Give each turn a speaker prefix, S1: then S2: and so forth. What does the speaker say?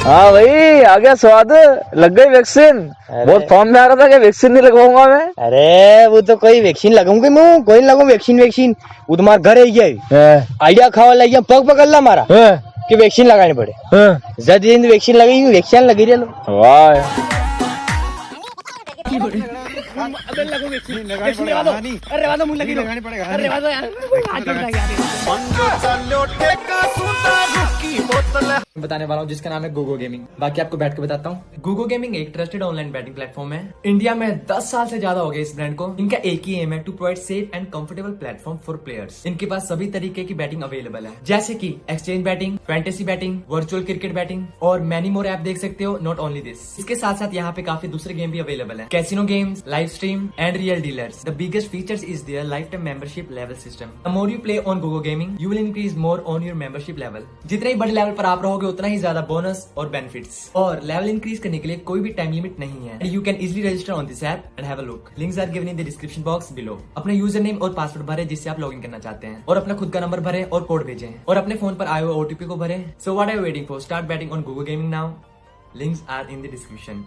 S1: हाँ भाई, आ गया स्वाद। लग गई वैक्सीन। बहुत फॉर्म में आ रहा था कि वैक्सीन नहीं लगवाऊंगा मैं।
S2: अरे वो तो कोई वैक्सीन लगाऊंगी मैं, कोई नहीं लगाऊं वैक्सीन वैक्सीन। वो तुम्हारे घर आई है आइडिया खावा लग गया, पग पकड़ ला हमारा कि वैक्सीन लगानी पड़े। जब दिन वैक्सीन लगी वैक्सीन लगी रही लो।
S1: वाह,
S3: अबे लगो वैक्सीन लगा दो। अरे वादा मुंह लगी लगानी पड़ेगा। अरे वादा यार हाथ जोड़
S4: बताने वाला हूँ जिसका नाम है गोगो गेमिंग। बाकी आपको बैठ के बताता हूँ। गोगो गेमिंग एक ट्रस्टेड ऑनलाइन बैटिंग प्लेटफॉर्म है। इंडिया में 10 साल से ज्यादा हो गए इस ब्रांड को। इनका एक ही एम है, to provide safe and comfortable platform for players. इनके पास सभी तरीके की बैटिंग अवेलेबल है, जैसे कि exchange batting, fantasy batting, virtual cricket batting और मैनी मोर ऐप देख सकते हो। नॉट ओनली दिस, इसके साथ साथ यहाँ पे काफी दूसरे गेम भी अवेलेबल है, casino games, live stream and real dealers. The biggest features is their life time membership level system. The more you play on Gogo gaming you will increase more on your membership level. जितने ही बड़े level पर आप रहोगे उतना ही ज्यादा bonus और benefits. और level increase करने के लिए कोई भी टाइम लिमिट नहीं है। You can easily register on this app and have a look. Links are given in the description box below. अपने यूजर नेम और पासवर्ड भरे जिससे आप लॉगिन करना चाहते हैं, और अपना खुद का नंबर भरे और कोड भेजें, और अपने फोन पर आए हुए ओटीपी को भरे। So what are you waiting for? Start betting on Gogo Gaming now. Links are in the description.